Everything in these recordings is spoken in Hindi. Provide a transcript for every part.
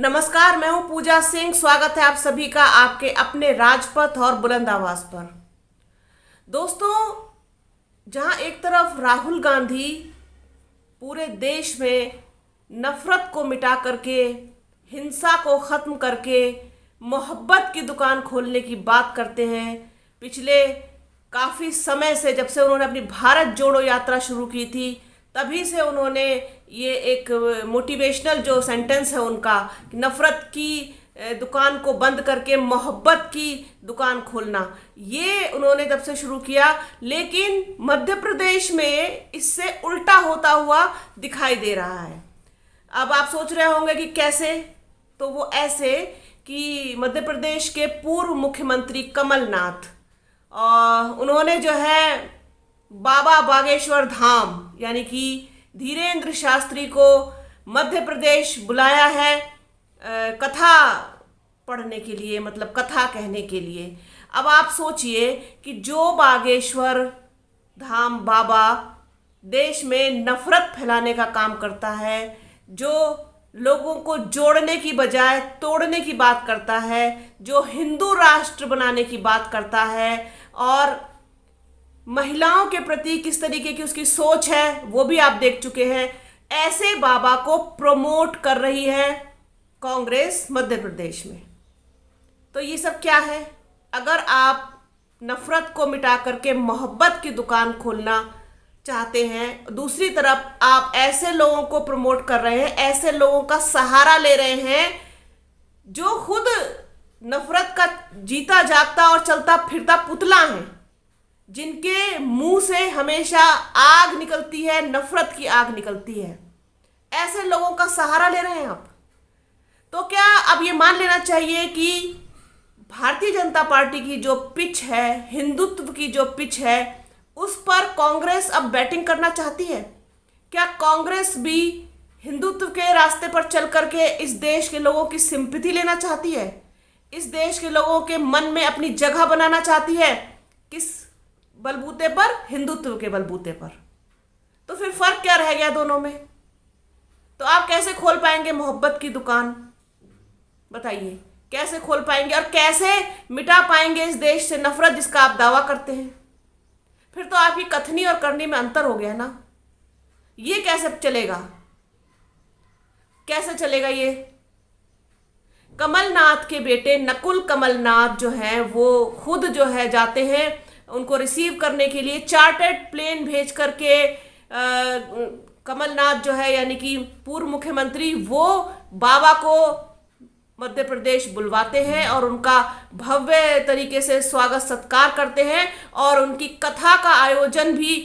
नमस्कार, मैं हूं पूजा सिंह। स्वागत है आप सभी का आपके अपने राजपथ और बुलंद आवाज पर। दोस्तों, जहां एक तरफ राहुल गांधी पूरे देश में नफरत को मिटा करके, हिंसा को खत्म करके मोहब्बत की दुकान खोलने की बात करते हैं। पिछले काफ़ी समय से, जब से उन्होंने अपनी भारत जोड़ो यात्रा शुरू की थी, तभी से उन्होंने ये एक मोटिवेशनल जो सेंटेंस है उनका, कि नफ़रत की दुकान को बंद करके मोहब्बत की दुकान खोलना, ये उन्होंने तब से शुरू किया। लेकिन मध्य प्रदेश में इससे उल्टा होता हुआ दिखाई दे रहा है। अब आप सोच रहे होंगे कि कैसे? तो वो ऐसे कि मध्य प्रदेश के पूर्व मुख्यमंत्री कमलनाथ, और उन्होंने जो है बाबा बागेश्वर धाम यानी कि धीरेन्द्र शास्त्री को मध्य प्रदेश बुलाया है कथा पढ़ने के लिए, मतलब कथा कहने के लिए। अब आप सोचिए कि जो बागेश्वर धाम बाबा देश में नफरत फैलाने का काम करता है, जो लोगों को जोड़ने की बजाय तोड़ने की बात करता है, जो हिंदू राष्ट्र बनाने की बात करता है, और महिलाओं के प्रति किस तरीके की उसकी सोच है वो भी आप देख चुके हैं, ऐसे बाबा को प्रमोट कर रही है कांग्रेस मध्य प्रदेश में। तो ये सब क्या है? अगर आप नफरत को मिटा करके मोहब्बत की दुकान खोलना चाहते हैं, दूसरी तरफ आप ऐसे लोगों को प्रमोट कर रहे हैं, ऐसे लोगों का सहारा ले रहे हैं जो खुद नफरत का जीता जागता और चलता फिरता पुतला है, जिनके मुंह से हमेशा आग निकलती है, नफरत की आग निकलती है। ऐसे लोगों का सहारा ले रहे हैं आप। तो क्या अब ये मान लेना चाहिए कि भारतीय जनता पार्टी की जो पिच है, हिंदुत्व की जो पिच है, उस पर कांग्रेस अब बैटिंग करना चाहती है? क्या कांग्रेस भी हिंदुत्व के रास्ते पर चल करके इस देश के लोगों की सिंपैथी लेना चाहती है? इस देश के लोगों के मन में अपनी जगह बनाना चाहती है? किस बलबूते पर? हिंदुत्व के बलबूते पर। तो फिर फर्क क्या रह गया दोनों में? तो आप कैसे खोल पाएंगे मोहब्बत की दुकान? बताइए, कैसे खोल पाएंगे और कैसे मिटा पाएंगे इस देश से नफरत जिसका आप दावा करते हैं? फिर तो आपकी कथनी और करनी में अंतर हो गया ना। ये कैसे चलेगा? कैसे चलेगा ये? कमलनाथ के बेटे नकुल कमलनाथ जो हैं, वो खुद जो है जाते हैं उनको रिसीव करने के लिए, चार्टर्ड प्लेन भेज करके कमलनाथ जो है यानी कि पूर्व मुख्यमंत्री, वो बाबा को मध्य प्रदेश बुलवाते हैं और उनका भव्य तरीके से स्वागत सत्कार करते हैं, और उनकी कथा का आयोजन भी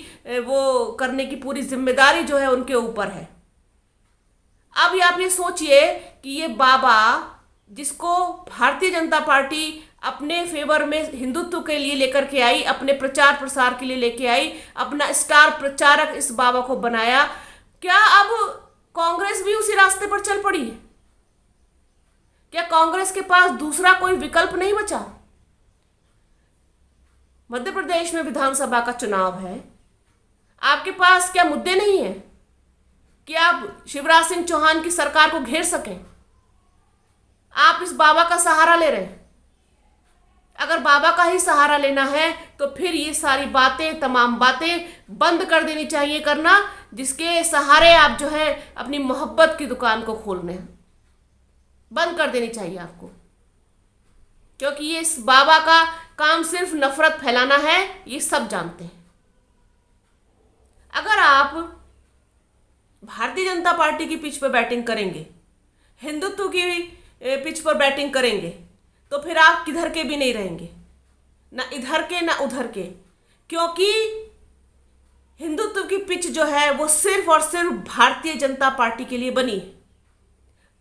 वो करने की पूरी जिम्मेदारी जो है उनके ऊपर है। अब आप ये सोचिए कि ये बाबा, जिसको भारतीय जनता पार्टी अपने फेवर में हिंदुत्व के लिए लेकर के आई, अपने प्रचार प्रसार के लिए लेके आई, अपना स्टार प्रचारक इस बाबा को बनाया, क्या अब कांग्रेस भी उसी रास्ते पर चल पड़ी है? क्या कांग्रेस के पास दूसरा कोई विकल्प नहीं बचा? मध्य प्रदेश में विधानसभा का चुनाव है, आपके पास क्या मुद्दे नहीं है कि आप शिवराज सिंह चौहान की सरकार को घेर सकें? आप इस बाबा का सहारा ले रहे हैं। अगर बाबा का ही सहारा लेना है तो फिर ये सारी बातें, तमाम बातें बंद कर देनी चाहिए करना, जिसके सहारे आप जो है अपनी मोहब्बत की दुकान को खोलने हैं। बंद कर देनी चाहिए आपको, क्योंकि ये इस बाबा का काम सिर्फ नफरत फैलाना है, ये सब जानते हैं। अगर आप भारतीय जनता पार्टी की पिच पर बैटिंग करेंगे, हिंदुत्व की पिच पर बैटिंग करेंगे, तो फिर आप किधर के भी नहीं रहेंगे, ना इधर के ना उधर के, क्योंकि हिंदुत्व की पिच जो है वो सिर्फ और सिर्फ भारतीय जनता पार्टी के लिए बनी है।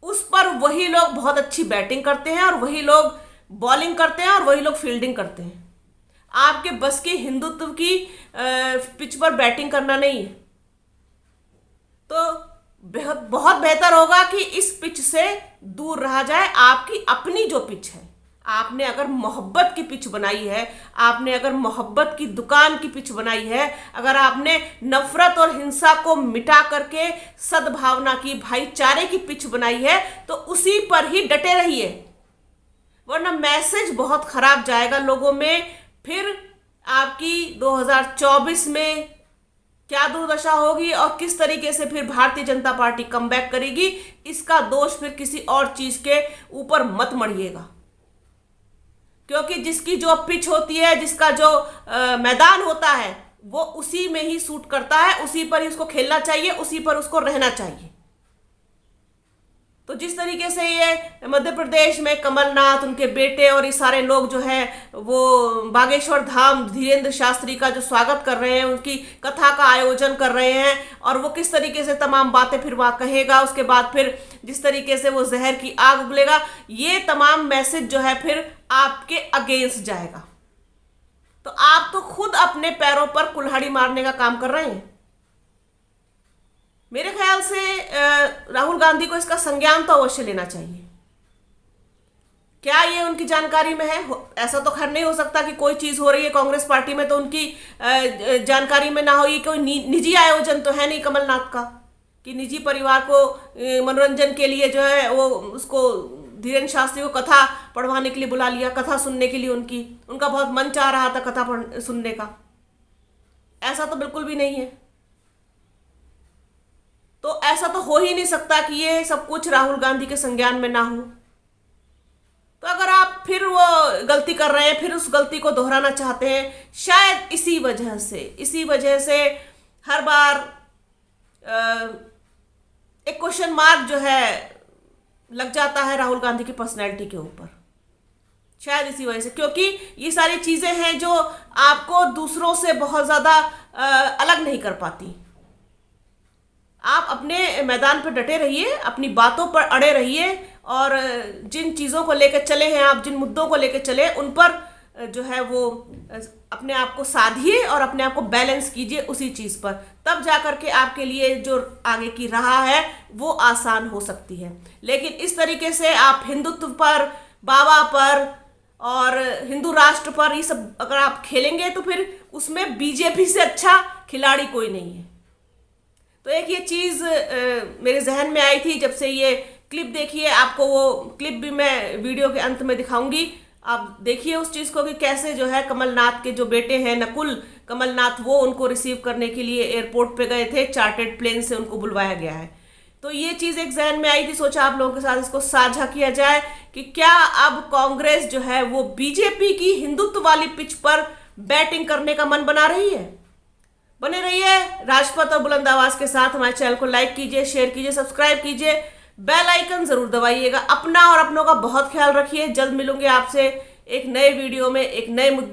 उस पर वही लोग बहुत अच्छी बैटिंग करते हैं और वही लोग बॉलिंग करते हैं और वही लोग फील्डिंग करते हैं। आपके बस की हिंदुत्व की पिच पर बैटिंग करना नहीं है। तो बहुत बेहतर होगा कि इस पिच से दूर रहा जाए। आपकी अपनी जो पिच है, आपने अगर मोहब्बत की पिच बनाई है, आपने अगर मोहब्बत की दुकान की पिच बनाई है, अगर आपने नफरत और हिंसा को मिटा करके सद्भावना की, भाईचारे की पिच बनाई है, तो उसी पर ही डटे रहिए, वरना मैसेज बहुत खराब जाएगा लोगों में। फिर आपकी 2024 में क्या दुर्दशा होगी और किस तरीके से फिर भारतीय जनता पार्टी कमबैक करेगी, इसका दोष फिर किसी और चीज के ऊपर मत मढ़िएगा। क्योंकि जिसकी जो पिच होती है, जिसका जो मैदान होता है, वो उसी में ही सूट करता है, उसी पर ही उसको खेलना चाहिए, उसी पर उसको रहना चाहिए। तो जिस तरीके से ये मध्य प्रदेश में कमलनाथ, उनके बेटे और ये सारे लोग जो है वो बागेश्वर धाम धीरेन्द्र शास्त्री का जो स्वागत कर रहे हैं, उनकी कथा का आयोजन कर रहे हैं, और वो किस तरीके से तमाम बातें फिर वहां कहेगा, उसके बाद फिर जिस तरीके से वो जहर की आग उगलेगा, ये तमाम मैसेज जो है फिर आपके अगेंस्ट जाएगा। तो आप तो खुद अपने पैरों पर कुल्हाड़ी मारने का काम कर रहे हैं। मेरे ख्याल से राहुल गांधी को इसका संज्ञान तो अवश्य लेना चाहिए। क्या ये उनकी जानकारी में है? ऐसा तो खैर नहीं हो सकता कि कोई चीज हो रही है कांग्रेस पार्टी में तो उनकी जानकारी में ना हो। ये कोई निजी आयोजन तो है नहीं कमलनाथ का कि निजी परिवार को मनोरंजन के लिए जो है वो उसको धीरेन्द्र शास्त्री को कथा पढ़वाने के लिए बुला लिया, कथा सुनने के लिए उनका बहुत मन चाह रहा था कथा सुनने का। ऐसा तो बिल्कुल भी नहीं है। तो ऐसा तो हो ही नहीं सकता कि ये सब कुछ राहुल गांधी के संज्ञान में ना हो। तो अगर आप फिर वो गलती कर रहे हैं, फिर उस गलती को दोहराना चाहते हैं, शायद इसी वजह से हर बार एक क्वेश्चन मार्क जो है लग जाता है राहुल गांधी की पर्सनैलिटी के ऊपर। शायद इसी वजह से, क्योंकि ये सारी चीजें हैं जो आपको दूसरों से बहुत ज्यादा अलग नहीं कर पाती। आप अपने मैदान पर डटे रहिए, अपनी बातों पर अड़े रहिए, और जिन चीज़ों को लेकर चले हैं आप, जिन मुद्दों को लेकर चले, उन पर जो है वो अपने आप को साधिए और अपने आप को बैलेंस कीजिए उसी चीज़ पर। तब जाकर के आपके लिए जो आगे की राह है वो आसान हो सकती है। लेकिन इस तरीके से आप हिंदुत्व पर, बाबा पर और हिंदू राष्ट्र पर ये सब अगर आप खेलेंगे तो फिर उसमें बीजेपी से अच्छा खिलाड़ी कोई नहीं है। तो एक ये चीज़ मेरे जहन में आई थी जब से ये क्लिप देखी है। आपको वो क्लिप भी मैं वीडियो के अंत में दिखाऊंगी, आप देखिए उस चीज़ को कि कैसे जो है कमलनाथ के जो बेटे हैं नकुल कमलनाथ, वो उनको रिसीव करने के लिए एयरपोर्ट पे गए थे, चार्टर्ड प्लेन से उनको बुलवाया गया है। तो ये चीज़ एक जहन में आई थी, सोचा आप लोगों के साथ इसको साझा किया जाए कि क्या अब कांग्रेस जो है वो बीजेपी की हिंदुत्व वाली पिच पर बैटिंग करने का मन बना रही है। बने रहिए राजपथ और बुलंद आवाज के साथ। हमारे चैनल को लाइक कीजिए, शेयर कीजिए, सब्सक्राइब कीजिए, बेल आइकन जरूर दबाइएगा। अपना और अपनों का बहुत ख्याल रखिए। जल्द मिलूंगे आपसे एक नए वीडियो में एक नए मुद्दे